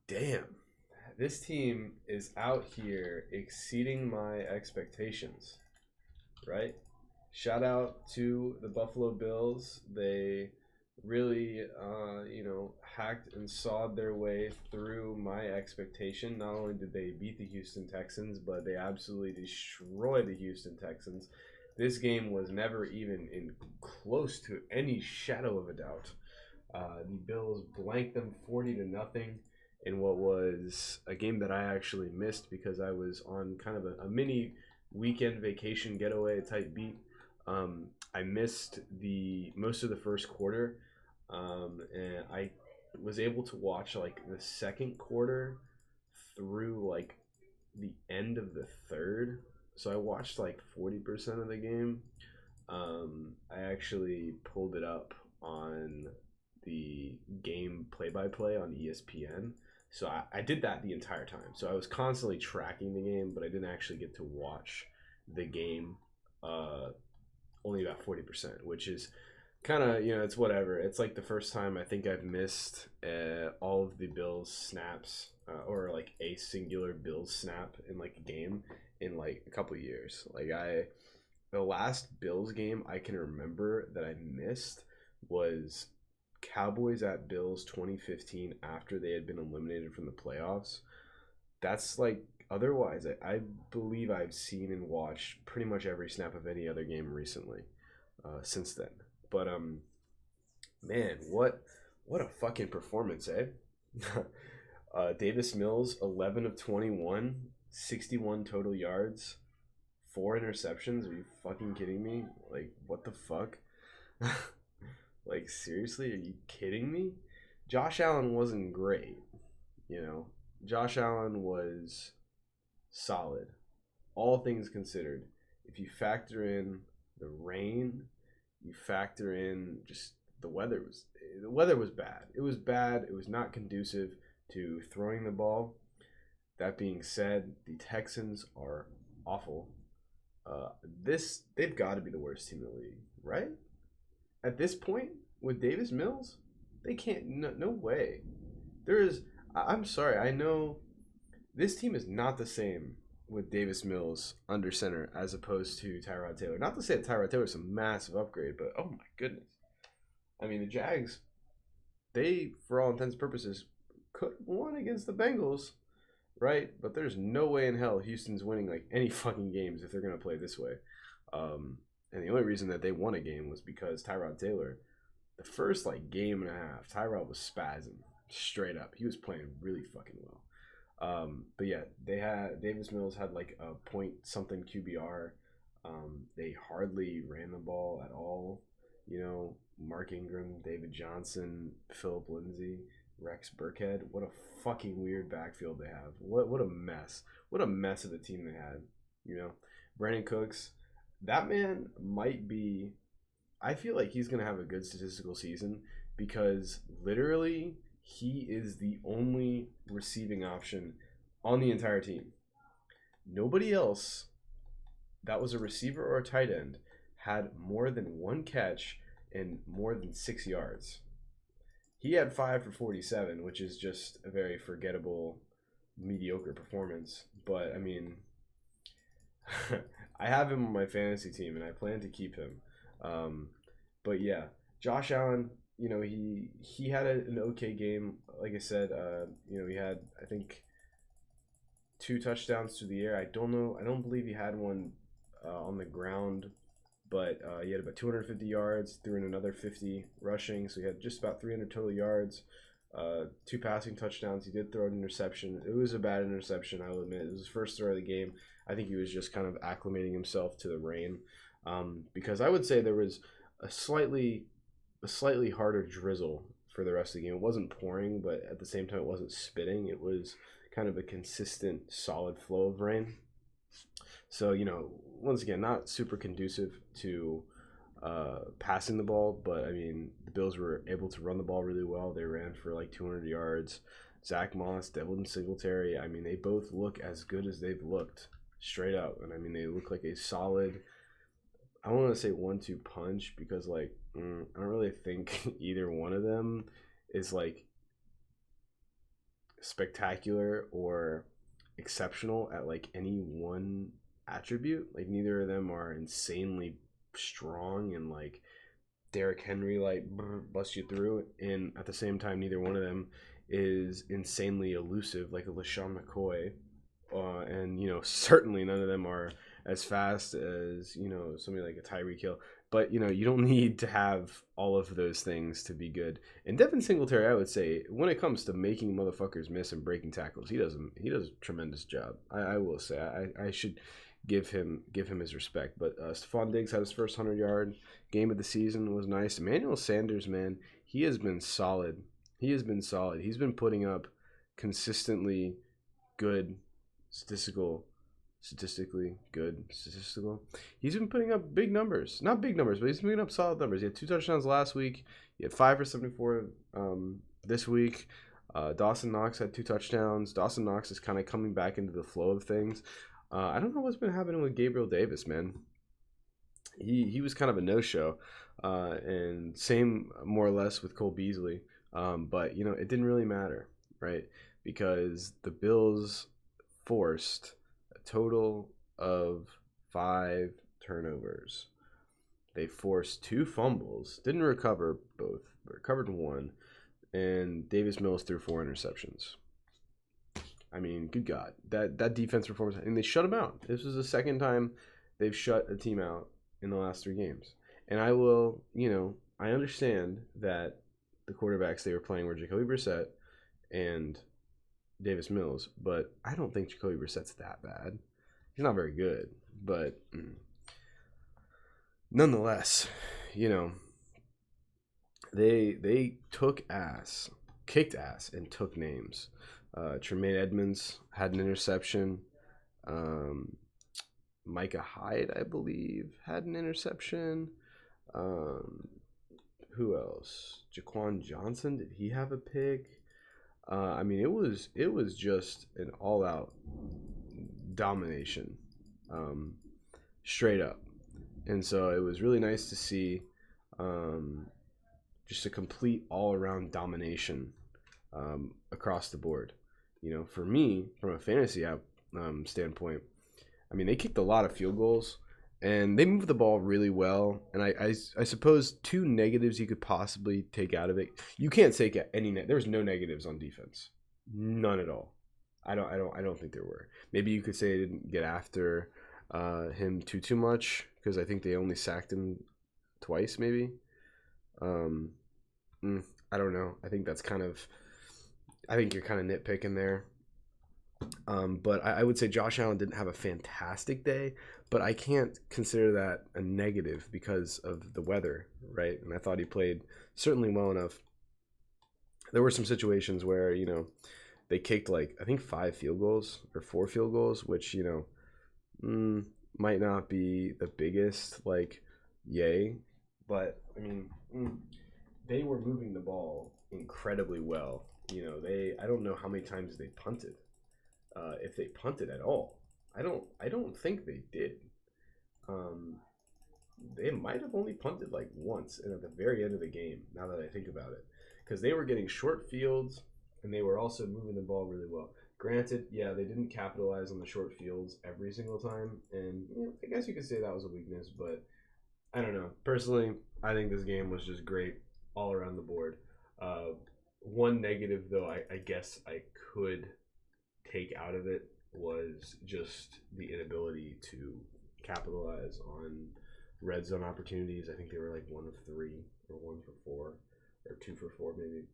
Damn, this team is out here exceeding my expectations, right? Shout out to the Buffalo Bills. They really, hacked and sawed their way through my expectation. Not only did they beat the Houston Texans, but they absolutely destroyed the Houston Texans. This game was never even in close to any shadow of a doubt. The Bills blanked them 40-0 in what was a game that I actually missed because I was on kind of a mini weekend vacation getaway type beat. I missed the most of the first quarter, and I was able to watch like the second quarter through like the end of the third. So I watched like 40% of the game. I actually pulled it up on the game play-by-play on ESPN. So I did that the entire time. So I was constantly tracking the game, but I didn't actually get to watch the game only about 40%, which is kind of, it's whatever. It's like the first time I think I've missed all of the Bills snaps or like a singular Bills snap in like a game in like a couple of years. The last Bills game I can remember that I missed was Cowboys at Bills 2015 after they had been eliminated from the playoffs. That's like, otherwise, I believe I've seen and watched pretty much every snap of any other game recently since then. But, man, what a fucking performance, eh? Davis Mills, 11 of 21, 61 total yards, 4 interceptions. Are you fucking kidding me? Like, what the fuck? Like, seriously? Are you kidding me? Josh Allen wasn't great, Josh Allen was solid, all things considered. If you factor in the rain, you factor in just the weather was bad. It was bad. It was not conducive to throwing the ball. That being said, the Texans are awful. They've got to be the worst team in the league, right? At this point, with Davis Mills, they can't. No way. I'm sorry. I know this team is not the same with Davis Mills under center as opposed to Tyrod Taylor. Not to say that Tyrod Taylor is a massive upgrade, but oh my goodness. I mean, the Jags, they, for all intents and purposes, could have won against the Bengals, right? But there's no way in hell Houston's winning like any fucking games if they're going to play this way. And the only reason that they won a game was because Tyrod Taylor, the first like game and a half, Tyrod was spazzing straight up. He was playing really fucking well. But yeah, Davis Mills had like a point something QBR. They hardly ran the ball at all. Mark Ingram, David Johnson, Philip Lindsay, Rex Burkhead. What a fucking weird backfield they have. What a mess. What a mess of a team they had. Brandon Cooks. That man might be, I feel like he's going to have a good statistical season because literally he is the only receiving option on the entire team. Nobody else that was a receiver or a tight end had more than one catch and more than 6 yards. He had 5 for 47, which is just a very forgettable, mediocre performance. But, I mean, I have him on my fantasy team, and I plan to keep him. But yeah, Josh Allen, he had an okay game. Like I said, he had, I think, 2 touchdowns through the air. I don't believe he had one on the ground, but he had about 250 yards, threw in another 50 rushing, so he had just about 300 total yards. 2 passing touchdowns. He did throw an interception. It was a bad interception, I will admit. It was his first throw of the game. I think he was just kind of acclimating himself to the rain, because I would say there was a slightly harder drizzle for the rest of the game. It wasn't pouring, but at the same time, it wasn't spitting. It was kind of a consistent, solid flow of rain. So, once again, not super conducive to passing the ball, but I mean, the Bills were able to run the ball really well. They ran for like 200 yards. Zach Moss, Devin Singletary, I mean, they both look as good as they've looked straight up. And I mean, they look like a solid, I don't want to say 1-2 punch because like, I don't really think either one of them is like spectacular or exceptional at like any one attribute. Like neither of them are insanely strong and like Derrick Henry like bust you through, and at the same time, neither one of them is insanely elusive like a LaShawn McCoy, and certainly none of them are as fast as somebody like a Tyreek Hill. But you don't need to have all of those things to be good. And Devin Singletary, I would say, when it comes to making motherfuckers miss and breaking tackles, he does a tremendous job. I will say I should give him his respect. But Stephon Diggs had his first 100-yard game of the season. Was nice. Emmanuel Sanders, man, he has been solid. He's been putting up consistently good statistically good statistical. He's been putting up big numbers. Not big numbers, but he's putting up solid numbers. He had 2 touchdowns last week. He had 5 for 74 this week. Dawson Knox had 2 touchdowns. Dawson Knox is kind of coming back into the flow of things. I don't know what's been happening with Gabriel Davis, man. He was kind of a no-show, and same more or less with Cole Beasley. But it didn't really matter, right? Because the Bills forced a total of 5 turnovers. They forced 2 fumbles, didn't recover both, but recovered 1, and Davis Mills threw 4 interceptions. I mean, good God, that defense performance, and they shut them out. This was the second time they've shut a team out in the last 3 games. And I will, I understand that the quarterbacks they were playing were Jacoby Brissett and Davis Mills, but I don't think Jacoby Brissett's that bad. He's not very good, but nonetheless, they kicked ass, and took names. Tremaine Edmonds had an interception. Micah Hyde, I believe, had an interception. Who else? Jaquan Johnson, did he have a pick? I mean, it was just an all-out domination, straight up. And so it was really nice to see just a complete all-around domination across the board. For me, from a fantasy standpoint, I mean, they kicked a lot of field goals, and they moved the ball really well. And I suppose 2 negatives you could possibly take out of it. You can't take any. There's no negatives on defense, none at all. I don't think there were. Maybe you could say they didn't get after him too much, because I think they only sacked him twice, maybe. I don't know. I think you're kind of nitpicking there. But I would say Josh Allen didn't have a fantastic day, but I can't consider that a negative because of the weather, right? And I thought he played certainly well enough. There were some situations where, they kicked I think 5 field goals or 4 field goals, which, might not be the biggest, yay. But, I mean, they were moving the ball incredibly well. I don't know how many times they punted. If they punted at all. I don't think they did. They might have only punted once, and at the very end of the game, now that I think about it. Because they were getting short fields, and they were also moving the ball really well. Granted, yeah, they didn't capitalize on the short fields every single time, and I guess you could say that was a weakness, but I don't know. Personally, I think this game was just great all around the board. One negative, though, I guess I could take out of it was just the inability to capitalize on red zone opportunities. I think they were 1 of 3 or 1 for 4 or 2 for 4 maybe.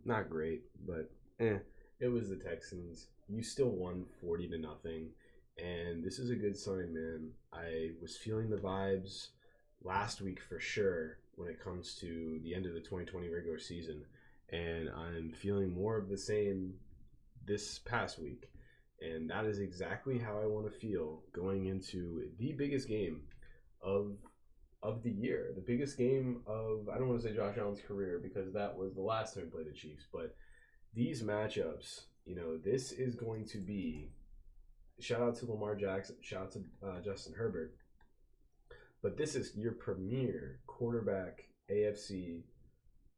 Not great, but it was the Texans. You still won 40-0, and this is a good sign, man. I was feeling the vibes last week for sure when it comes to the end of the 2020 regular season, and I'm feeling more of the same this past week, and that is exactly how I want to feel going into the biggest game of the year, the biggest game of, I don't want to say Josh Allen's career, because that was the last time he played the Chiefs, but these matchups, this is going to be, shout out to Lamar Jackson, shout out to Justin Herbert, but this is your premier quarterback AFC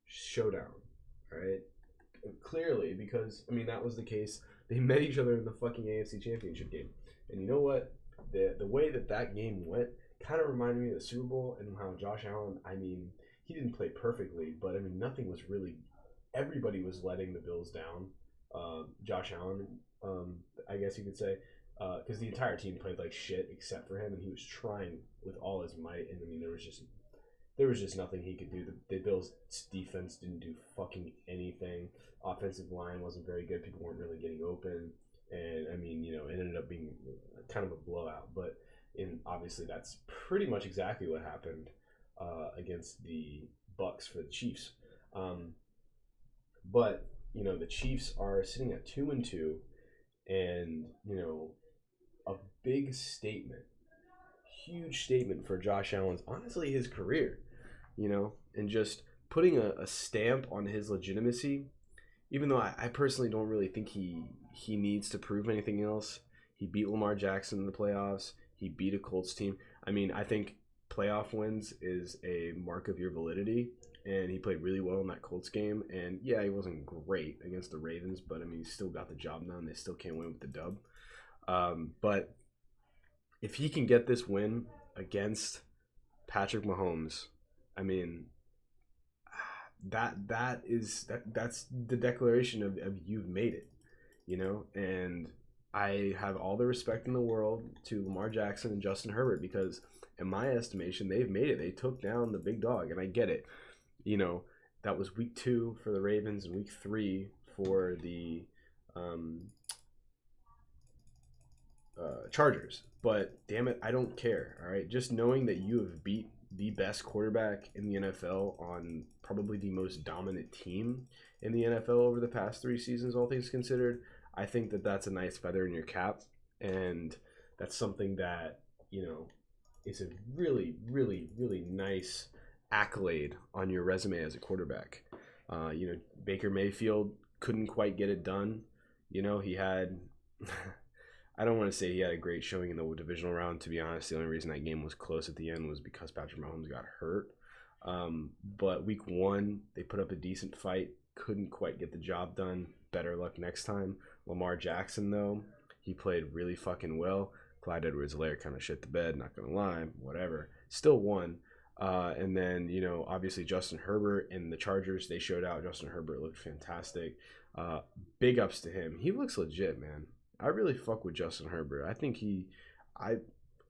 showdown, all right? clearly, because I mean that was the case. They met each other in the fucking AFC Championship game, and you know what? The way that game went kind of reminded me of the Super Bowl and how Josh Allen. I mean, he didn't play perfectly, but I mean nothing was really. Everybody was letting the Bills down. Josh Allen, I guess you could say, because the entire team played like shit except for him, and he was trying with all his might. And I mean, there was just nothing he could do. The Bills' defense didn't do fucking anything. Offensive line wasn't very good. People weren't really getting open. And, I mean, it ended up being kind of a blowout. But obviously that's pretty much exactly what happened against the Bucks for the Chiefs. But, the Chiefs are sitting at 2-2. And, a big statement. Huge statement for Josh Allen's, honestly, his career. And just putting a stamp on his legitimacy, even though I personally don't really think he needs to prove anything else. He beat Lamar Jackson in the playoffs. He beat a Colts team. I mean, I think playoff wins is a mark of your validity, and he played really well in that Colts game. And yeah, he wasn't great against the Ravens, but I mean, he still got the job done. They still can't win with the dub. But if he can get this win against Patrick Mahomes, I mean, that's the declaration of you've made it, and I have all the respect in the world to Lamar Jackson and Justin Herbert, because in my estimation, they've made it. They took down the big dog, and I get it. That was week 2 for the Ravens and week 3 for the Chargers. But damn it, I don't care. All right, just knowing that you have beat the best quarterback in the NFL on probably the most dominant team in the NFL over the past 3 seasons, all things considered, I think that that's a nice feather in your cap, and that's something that is a really, really, really nice accolade on your resume as a quarterback. Baker Mayfield couldn't quite get it done. He had I don't want to say he had a great showing in the divisional round. To be honest, the only reason that game was close at the end was because Patrick Mahomes got hurt. But week 1, they put up a decent fight. Couldn't quite get the job done. Better luck next time. Lamar Jackson, though, he played really fucking well. Clyde Edwards-Helaire kind of shit the bed, not going to lie. Whatever. Still won. And then, obviously Justin Herbert and the Chargers, they showed out. Justin Herbert looked fantastic. Big ups to him. He looks legit, man. I really fuck with Justin Herbert. I think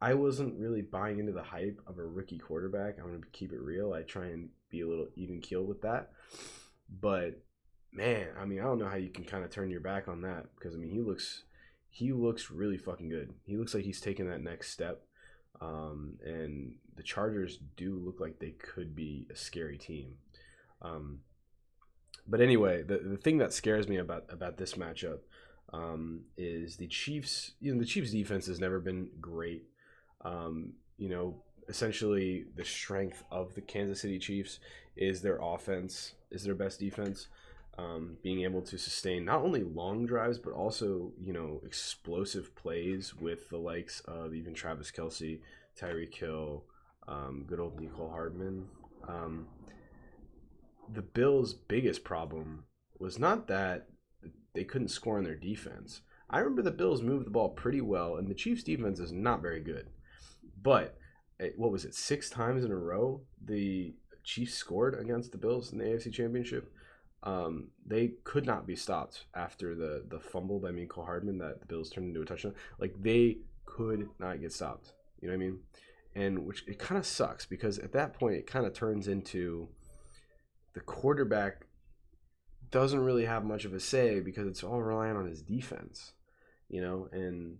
I wasn't really buying into the hype of a rookie quarterback. I'm going to keep it real. I try and be a little even keeled with that. But, man, I mean, I don't know how you can kind of turn your back on that, because, I mean, he looks really fucking good. He looks like he's taking that next step. And the Chargers do look like they could be a scary team. But anyway, the thing that scares me about this matchup is the Chiefs. The Chiefs' defense has never been great. Essentially the strength of the Kansas City Chiefs is their offense, is their best defense. Being able to sustain not only long drives, but also, explosive plays with the likes of even Travis Kelce, Tyreek Hill, good old Nicole Hardman. The Bills' biggest problem was not that they couldn't score on their defense. I remember the Bills moved the ball pretty well, and the Chiefs' defense is not very good. But, 6 times in a row the Chiefs scored against the Bills in the AFC Championship? They could not be stopped after the fumble by Mecole Hardman that the Bills turned into a touchdown. Like, they could not get stopped. You know what I mean? And which it kind of sucks, because at that point it kind of turns into the quarterback doesn't really have much of a say, because it's all relying on his defense. And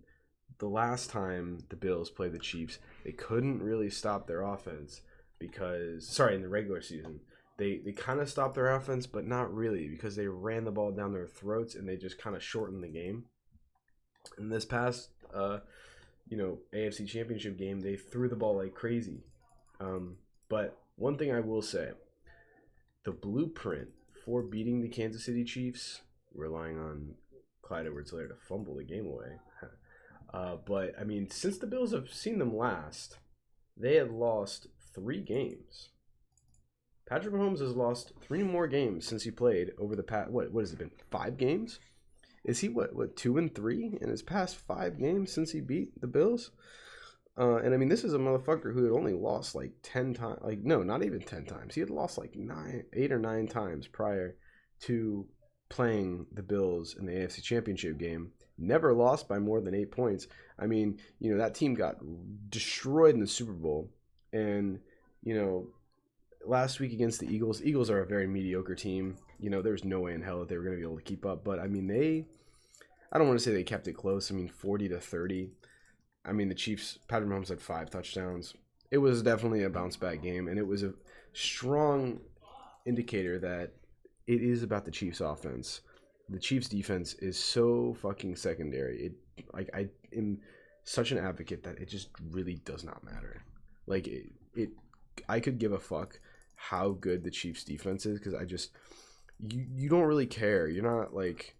the last time the Bills played the Chiefs, they couldn't really stop their offense in the regular season. They kind of stopped their offense, but not really, because they ran the ball down their throats and they just kind of shortened the game. In this past, AFC Championship game, they threw the ball like crazy. But one thing I will say, the blueprint for beating the Kansas City Chiefs, relying on Clyde Edwards-Helaire to fumble the game away. But, I mean, since the Bills have seen them last, they had lost 3 games. Patrick Mahomes has lost 3 more games since he played over the past. What has it been? 5 games? Is he what 2-3 in his past 5 games since he beat the Bills? And I mean, this is a motherfucker who had only lost like 10 times. Like, no, not even 10 times. He had lost like 8 or 9 times prior to playing the Bills in the AFC Championship game. Never lost by more than 8 points. I mean, that team got destroyed in the Super Bowl. And, last week against the Eagles are a very mediocre team. There's no way in hell that they were going to be able to keep up. But, I mean, I don't want to say they kept it close. I mean, 40-30. I mean, the Chiefs, Patrick Mahomes had 5 touchdowns. It was definitely a bounce-back game, and it was a strong indicator that it is about the Chiefs' offense. The Chiefs' defense is so fucking secondary. I am such an advocate that it just really does not matter. Like, I could give a fuck how good the Chiefs' defense is because you don't really care. You're not, like,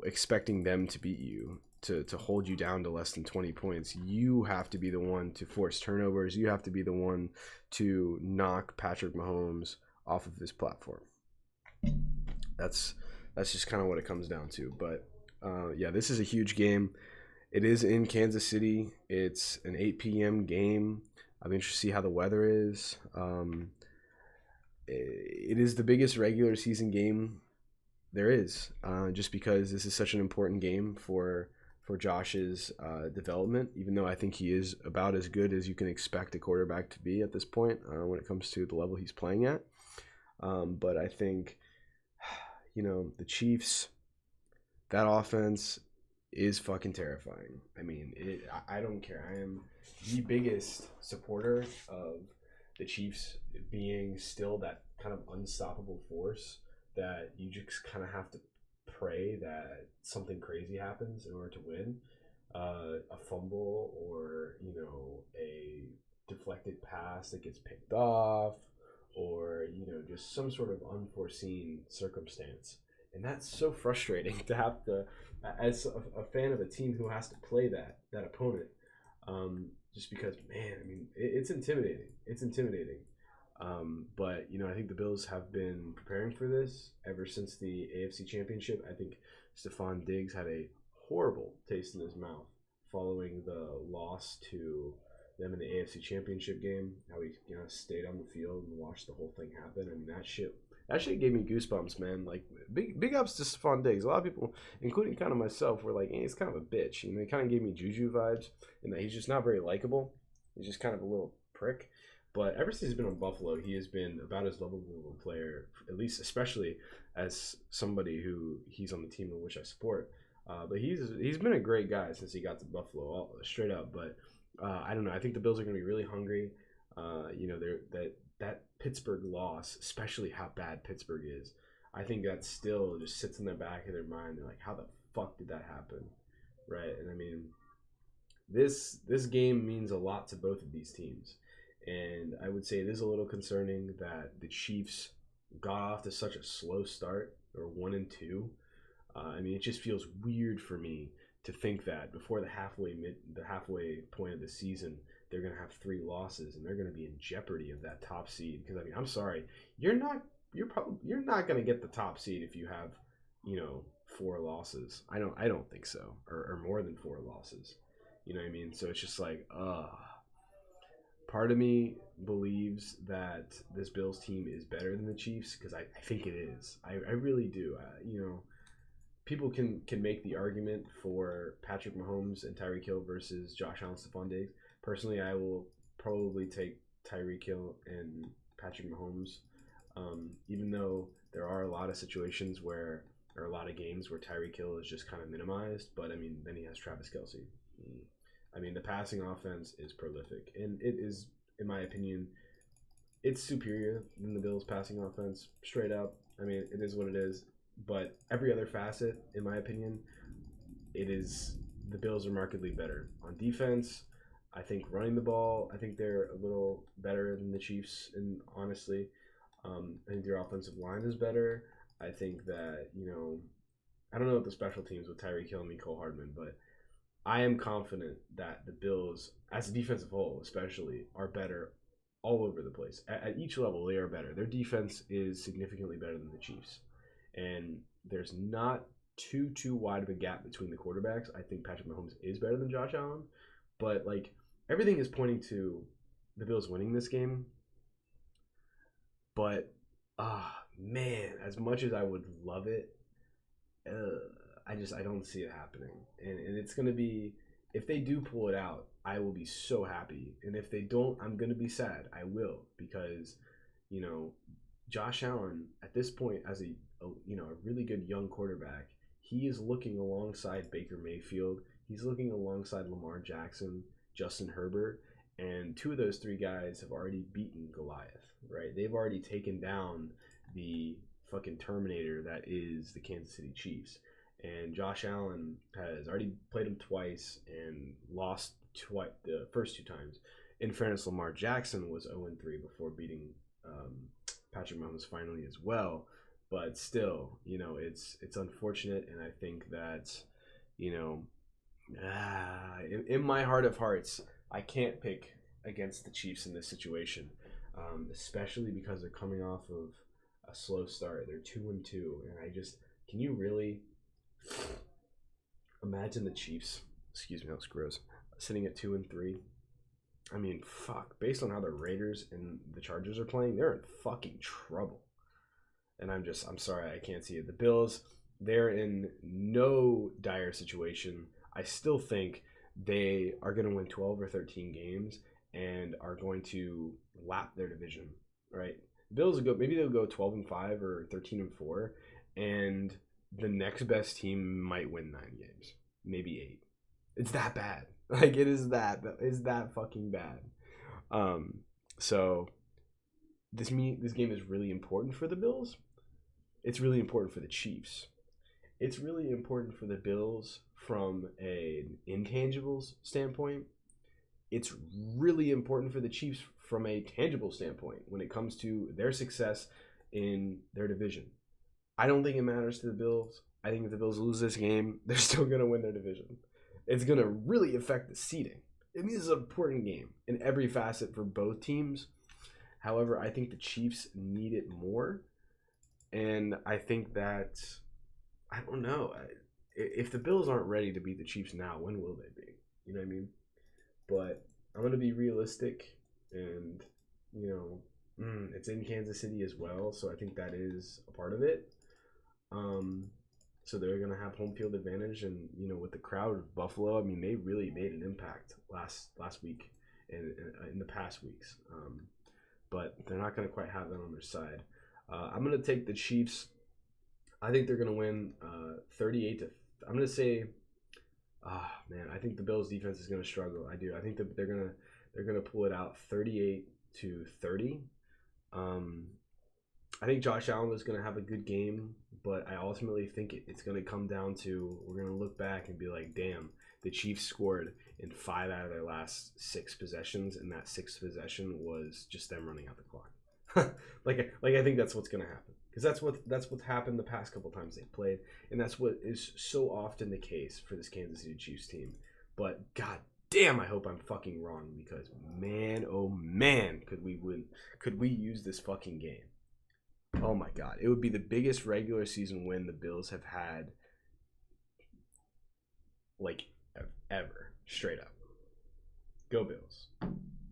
expecting them to beat you. To hold you down to less than 20 points. You have to be the one to force turnovers. You have to be the one to knock Patrick Mahomes off of his platform. That's just kind of what it comes down to. But yeah, this is a huge game. It is in Kansas City. It's an 8 p.m. game. I'm interested to see how the weather is. It is the biggest regular season game there is, just because this is such an important game for Josh's development, even though I think he is about as good as you can expect a quarterback to be at this point when it comes to the level he's playing at. But I think, the Chiefs, that offense is fucking terrifying. I mean, I don't care. I am the biggest supporter of the Chiefs being still that kind of unstoppable force that you just kind of have to pray that something crazy happens in order to win. A fumble or a deflected pass that gets picked off, or just some sort of unforeseen circumstance. And that's so frustrating to have to, as a fan of a team who has to play that opponent, just because, man, I mean, it's intimidating. But I think the Bills have been preparing for this ever since the AFC Championship. I think Stephon Diggs had a horrible taste in his mouth following the loss to them in the AFC Championship game. How he stayed on the field and watched the whole thing happen. I mean, that shit gave me goosebumps, man. Like, big ups to Stephon Diggs. A lot of people, including kind of myself, were like, he's kind of a bitch. He kind of gave me Juju vibes, and that he's just not very likable. He's just kind of a little prick. But ever since he's been on Buffalo, he has been about as lovable of a player, at least especially as somebody who he's on the team in which I support. But he's been a great guy since he got to Buffalo, straight up. But I don't know. I think the Bills are going to be really hungry. That Pittsburgh loss, especially how bad Pittsburgh is, I think that still just sits in the back of their mind. They're like, how the fuck did that happen? Right? And I mean, this game means a lot to both of these teams. And I would say it is a little concerning that the Chiefs got off to such a slow start, or 1-2. I mean, it just feels weird for me to think that before the halfway point of the season, they're going to have 3 losses and they're going to be in jeopardy of that top seed. Because I mean, I'm sorry, you're not going to get the top seed if you have 4 losses. I don't think so, or more than 4 losses. You know what I mean? So it's just like, part of me believes that this Bills team is better than the Chiefs because I think it is. I really do. People can make the argument for Patrick Mahomes and Tyreek Hill versus Josh Allen, Stephon Diggs. Personally, I will probably take Tyreek Hill and Patrick Mahomes, even though there are a lot of situations where, or a lot of games where Tyreek Hill is just kind of minimized. But I mean, then he has Travis Kelce. I mean, the passing offense is prolific, and it is, in my opinion, it's superior than the Bills' passing offense, straight up. I mean, it is what it is. But every other facet, in my opinion, the Bills are markedly better. On defense, I think running the ball, I think they're a little better than the Chiefs, and honestly, I think their offensive line is better. I think that, I don't know what the special teams with Tyreek Hill and Mecole Hardman, but I am confident that the Bills, as a defensive whole especially, are better all over the place. At each level, they are better. Their defense is significantly better than the Chiefs. And there's not too wide of a gap between the quarterbacks. I think Patrick Mahomes is better than Josh Allen. But, like, everything is pointing to the Bills winning this game. But, man, as much as I would love it, I don't see it happening. And it's going to be, if they do pull it out, I will be so happy. And if they don't, I'm going to be sad. I will, because, you know, Josh Allen at this point as a really good young quarterback, he is looking alongside Baker Mayfield. He's looking alongside Lamar Jackson, Justin Herbert, and 2 of those 3 guys have already beaten Goliath, right? They've already taken down the fucking Terminator that is the Kansas City Chiefs. And Josh Allen has already played him twice and lost the first 2 times. In fairness, Lamar Jackson was 0-3 before beating Patrick Mahomes finally as well. But still, you know, it's unfortunate, and I think that, you know, in my heart of hearts, I can't pick against the Chiefs in this situation, especially because they're coming off of a slow start. They're 2-2, and can you really imagine the Chiefs? Excuse me, that was gross. Sitting at 2-3. I mean, fuck. Based on how the Raiders and the Chargers are playing, they're in fucking trouble. And I'm sorry, I can't see it. The Bills, they're in no dire situation. I still think they are going to win 12 or 13 games and are going to lap their division, right? Bills will go, maybe they'll go 12-5 or 13-4, and the next best team might win 9 games, maybe 8. It's that bad. Like, it is that fucking bad. So this game is really important for the Bills. It's really important for the Chiefs. It's really important for the Bills from an intangibles standpoint. It's really important for the Chiefs from a tangible standpoint when it comes to their success in their division. I don't think it matters to the Bills. I think if the Bills lose this game, they're still going to win their division. It's going to really affect the seeding. And this is an important game in every facet for both teams. However, I think the Chiefs need it more. And I think that, I don't know, if the Bills aren't ready to beat the Chiefs now, when will they be? You know what I mean? But I'm going to be realistic, and, you know, it's in Kansas City as well, so I think that is a part of it. So they're going to have home field advantage, and, you know, with the crowd of Buffalo, I mean, they really made an impact last week and in the past weeks. But they're not going to quite have that on their side. I'm going to take the Chiefs. I think they're going to win 38 to. I'm going to say, I think the Bills defense is going to struggle. I do. I think that they're going to pull it out 38-30. I think Josh Allen is going to have a good game, but I ultimately think it's going to come down to, we're going to look back and be like, damn, the Chiefs scored in 5 out of their last 6 possessions, and that 6th possession was just them running out the clock. like I think that's what's going to happen, because that's what's happened the past couple times they've played, and that's what is so often the case for this Kansas City Chiefs team. But god damn, I hope I'm fucking wrong, because man, oh man, could we use this fucking game. Oh my god, it would be the biggest regular season win the Bills have had, like, ever. Straight up. Go Bills.